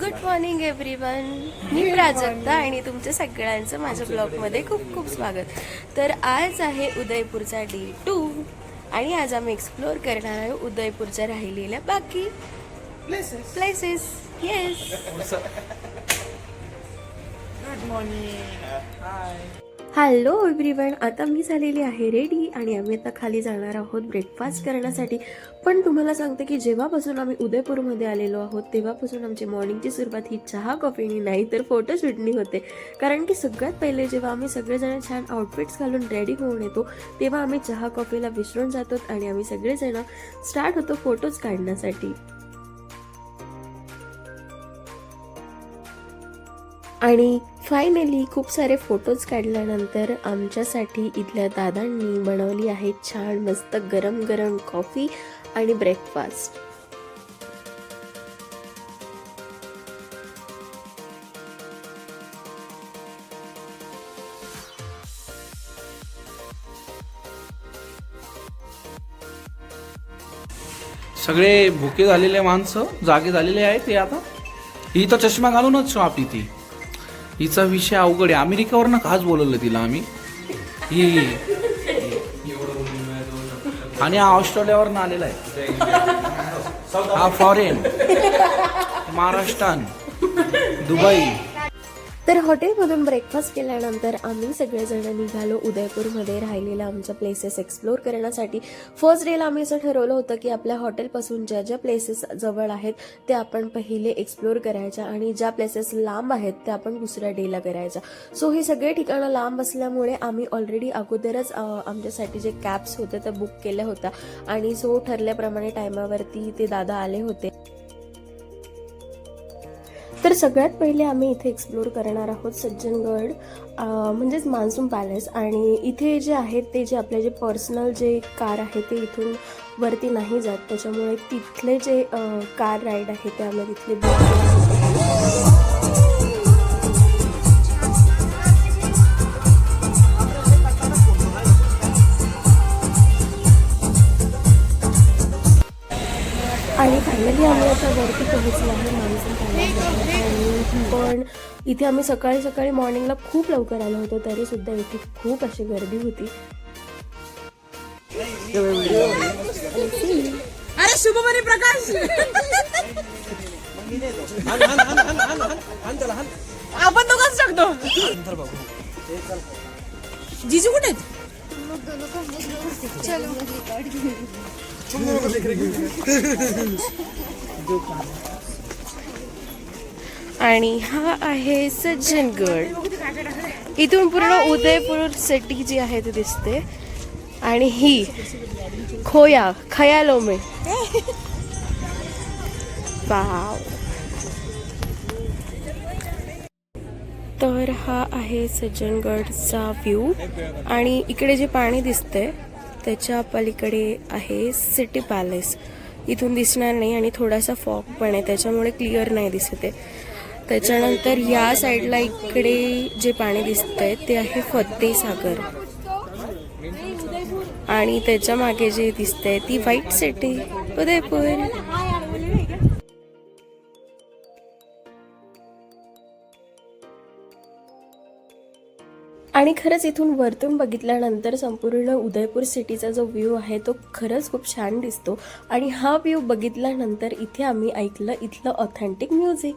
Good morning everyone. मी प्राजक्ता आणि तुमच्या सगळ्यांचं माझ्या ब्लॉगमध्ये खूप खूप स्वागत. तर आज आहे उदयपूरचा डे 2 आणि आज आम्ही एक्सप्लोअर करणार आहोत उदयपूरच्या राहिलेल्या बाकी places. Yes. Good morning. Hi. Hello everyone. आता मी झालेली आहे रेडी आणि आम्ही आता खाली जाणार आहोत ब्रेकफास्ट करण्यासाठी. पण तुम्हाला सांगते की जेव्हापासून आम्ही उदयपूरमध्ये आलेलो आहोत तेव्हापासून आमची मॉर्निंगची सुरुवात ही चहा कॉफीनी नाही तर फोटोशूटनी होते. कारण की सगळ्यात पहिले जेव्हा आम्ही सगळेजण छान आउटफिट्स घालून रेडी होऊन येतो तेव्हा आम्ही चहा कॉफीला विसरून जातो आणि आम्ही सगळेजण स्टार्ट होतो फोटोज काढण्यासाठी. आणि फायनली खूप सारे फोटोज काढल्यानंतर आमच्यासाठी इथल्या दादांनी बनवली आहे छान मस्त गरम गरम कॉफी आणि ब्रेकफास्ट. सगळे भुके झालेले माणसं जागे झालेले आहेत. ते आता ही तर चष्मा घालूनच चहा पिती. हिचा विषय अवघड आहे. अमेरिकेवरनं खास बोलवलं तिला आम्ही. ही आणि हा ऑस्ट्रेलियावरनं आलेला आहे. हा फॉरेन, महाराष्ट्रान, दुबई. तर हॉटेलमधून ब्रेकफास्ट केल्यानंतर आम्ही सगळेजण निघालो उदयपूरमध्ये राहिलेल्या आमच्या प्लेसेस एक्सप्लोअर करण्यासाठी. फर्स्ट डेला आम्ही असं ठरवलं होतं की आपल्या हॉटेलपासून ज्या ज्या प्लेसेस जवळ आहेत ते आपण पहिले एक्सप्लोअर करायच्या आणि ज्या प्लेसेस लांब आहेत त्या आपण दुसऱ्या डेला करायच्या. सो हे सगळे ठिकाणं लांब असल्यामुळे आम्ही ऑलरेडी अगोदरच आमच्यासाठी जे कॅब्स होते त्या बुक केल्या होत्या आणि सो ठरल्याप्रमाणे टायमावरती ते दादा आले होते. तर सगळ्यात पहिले आम्ही इथे एक्सप्लोअर करणार आहोत सज्जनगड म्हणजेच मान्सून पॅलेस. आणि इथे जे आहेत ते जे आपले जे पर्सनल जे कार आहे ते इथून वरती नाही जात, त्याच्यामुळे तिथले जे कार राईड आहे ते आम्ही तिथले बुक केले. आणि फायनली आम्ही आता वरती पोहोचलो आहे मान्सून पॅलेसमध्ये. आणि पण इथे आम्ही सकाळी सकाळी मॉर्निंगला खूप लवकर आलो होतो तरी सुद्धा इथे खूप अशी गर्दी होती. अरे शुभमनी प्रकाश आपण दोघंच टाकतो. जिजू कुठे आहेत? आणि हा आहे सज्जनगड. इथून पूर्ण उदयपूर सिटी जी आहे ती दिसते. आणि ही खोया खयालो में वाव. तर हा आहे सज्जनगडचा व्ह्यू. आणि इकडे जे पाणी दिसतंय त्याच्या पलीकडे आहे सिटी पॅलेस. इथून दिसणार नाही आणि थोडासा फॉग पण आहे त्याच्यामुळे क्लिअर नाही दिसत आहे. त्याच्यानंतर या साईडला इकडे जे पाणी दिसतंय ते आहे फतेह सागर. आणि त्याच्या मागे जे दिसतंय ती व्हाईट सिटी उदयपूर. आणि खरंच इथून वरतून बघितल्यानंतर संपूर्ण उदयपूर सिटीचा जो व्ह्यू आहे तो खरंच खूप छान दिसतो. आणि हा व्ह्यू बघितल्यानंतर इथे आम्ही ऐकलं इथलं ऑथेंटिक म्युझिक.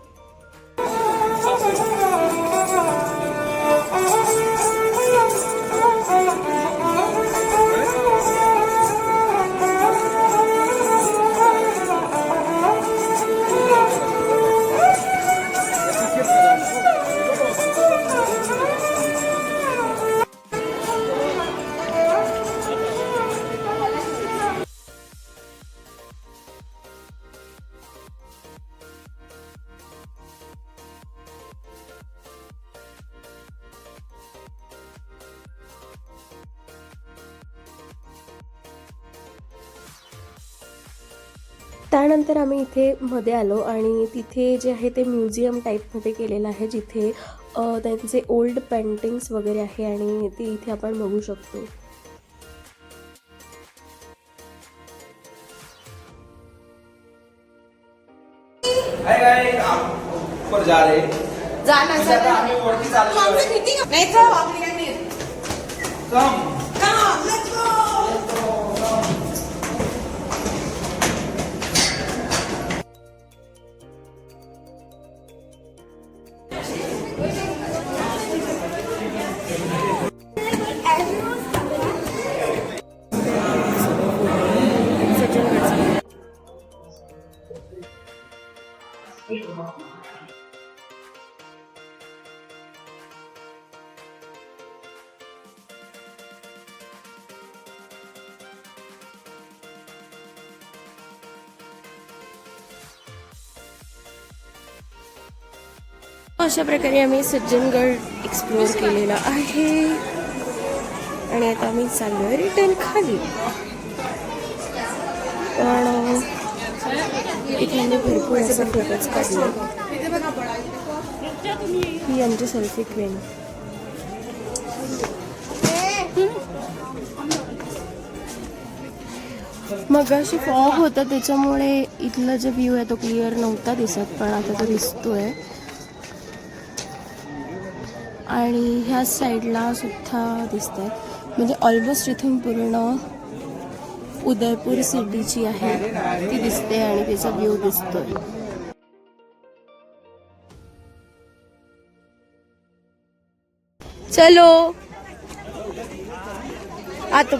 त्यानंतर आम्ही इथे मध्ये आलो आणि तिथे जे आहे ते म्युझियम टाईपमध्ये केलेलं आहे जिथे त्यांचे ओल्ड पेंटिंग्स वगैरे आहे आणि ते इथे आपण बघू शकतो. ऊपर जा रहे जाना आता आम्ही वरती चाललो नाही चल आपली काय नाही कम Come, let's go! अशा प्रकारे आम्ही सज्जनगड एक्सप्लोर केलेला आहे आणि आता आम्ही चाललोय रिटर्न खाली. पण इथे आम्ही भरपूर असा फोटोज काढले. ही आमची सेल्फी क्वीन. मग अशी फॉग होता त्याच्यामुळे इथला जो व्ह्यू आहे तो क्लिअर नव्हता दिसत, पण आता तो दिसतोय. आणि ह्या साईडला सुद्धा दिसत आहे, म्हणजे ऑलमोस्ट इथून पूर्ण उदयपूर सिटी जी आहे ती दिसते आणि त्याचा व्ह्यू दिसतोय. चलो आता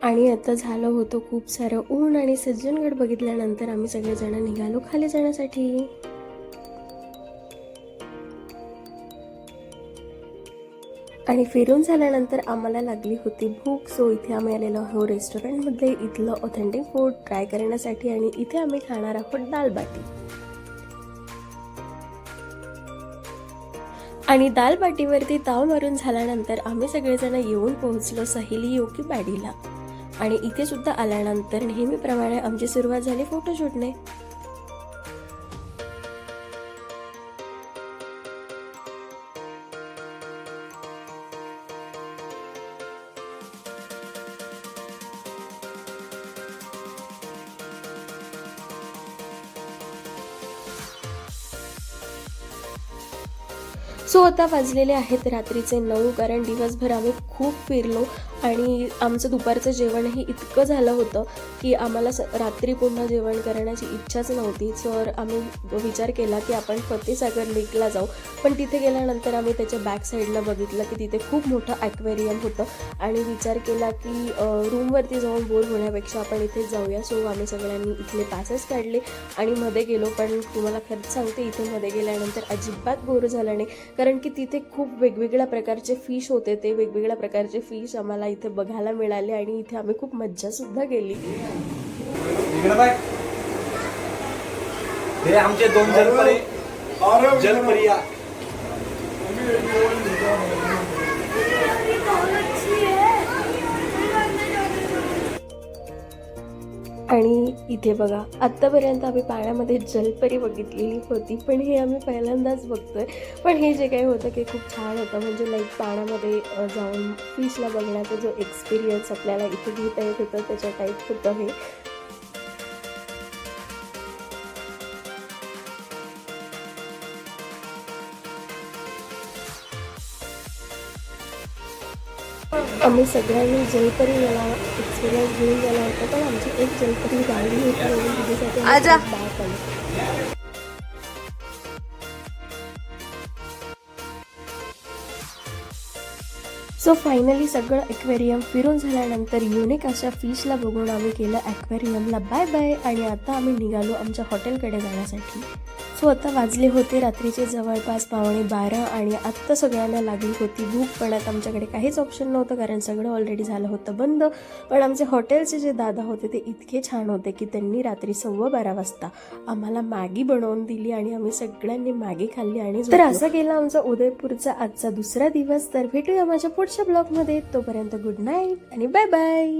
आणि आता झालं होतं खूप सारं ऊन आणि सज्जनगड बघितल्यानंतर आम्ही सगळेजण निघालो खाली जाण्यासाठी. आणि फिरून झाल्यानंतर आम्हाला लागली होती भूक. सो इथे आम्ही आलेलो आहोत रेस्टॉरंटमध्ये इथलं ऑथेंटिक फूड ट्राय करण्यासाठी. आणि इथे आम्ही खाणार आहोत दाल बाटी. आणि दाल बाटीवरती ताव मारून झाल्यानंतर आम्ही सगळेजण येऊन पोहोचलो सहेली योगी बाडीला. आणि इथे सुद्धा आल्यानंतर नेहमीप्रमाणे आमची सुरुवात झाली फोटोशूटने. सो आता वाजलेले आहेत रात्रीचे 9, कारण दिवसभर आम्ही खूप फिरलो आणि आमचं दुपारचं जेवणही इतकं झालं होतं की आम्हाला रात्री पुन्हा जेवण करण्याची इच्छाच नव्हती. तर आम्ही विचार केला की आपण फतेसागर लेकला जाऊ. पण तिथे गेल्यानंतर आम्ही त्याच्या बॅक साईडला बघितलं की तिथे खूप मोठं ॲक्वेरियम होतं आणि विचार केला की रूमवरती जाऊन बोर होण्यापेक्षा आपण इथेच जाऊया. सो आम्ही सगळ्यांनी इथले पॅसेस काढले आणि मध्ये गेलो. पण तुम्हाला खरंच सांगते इथे मध्ये गेल्यानंतर अजिबात बोर झालं नाही, कारण की तिथे खूप वेगवेगळ्या प्रकारचे फिश होते. ते वेगवेगळ्या प्रकारचे फिश आम्हाला इथे बघायला मिळाले आणि इथे आम्ही खूप मज्जा सुद्धा केली. हे आमचे 2 जलपरी आणि इथे बघा आत्तापर्यंत आम्ही पाण्यामध्ये जलपरी बघितलेली होती, पण हे आम्ही पहिल्यांदाच बघतोय. पण हे जे काही होतं ते खूप छान होतं, म्हणजे लाईक पाण्यामध्ये जाऊन फिशला बघण्याचा जो एक्सपिरियन्स आपल्याला इथे घेता येत होता त्याच्या टाईप होतं हे. आम्ही सगळ्यांनी जलपरी याला एक्सपिरियन्स घेऊन गेला होता, पण आमची एक जलपरी गाडी होती आणि तिच्यासाठी बॅग आली. सो फायनली सगळं ॲक्वेरियम फिरून झाल्यानंतर युनिक अशा फिशला बघून आम्ही केलं ॲक्वेरियमला बाय बाय. आणि आता आम्ही निघालो आमच्या हॉटेलकडे जाण्यासाठी. सो आता वाजले होते रात्रीचे जवळपास 11:15 आणि आत्ता सगळ्यांना लागली होती भूक. पण आता आमच्याकडे काहीच ऑप्शन नव्हतं, कारण सगळं ऑलरेडी झालं होतं बंद. पण आमचे हॉटेलचे जे दादा होते ते इतके छान होते की त्यांनी रात्री 12:15 वाजता आम्हाला मॅगी बनवून दिली आणि आम्ही सगळ्यांनी मॅगी खाल्ली. आणि तर असं केलं आमचा उदयपूरचा आजचा दुसरा दिवस. तर भेटूया माझ्या पुढच्या ब्लॉगमध्ये. तोपर्यंत गुड नाईट आणि बाय बाय.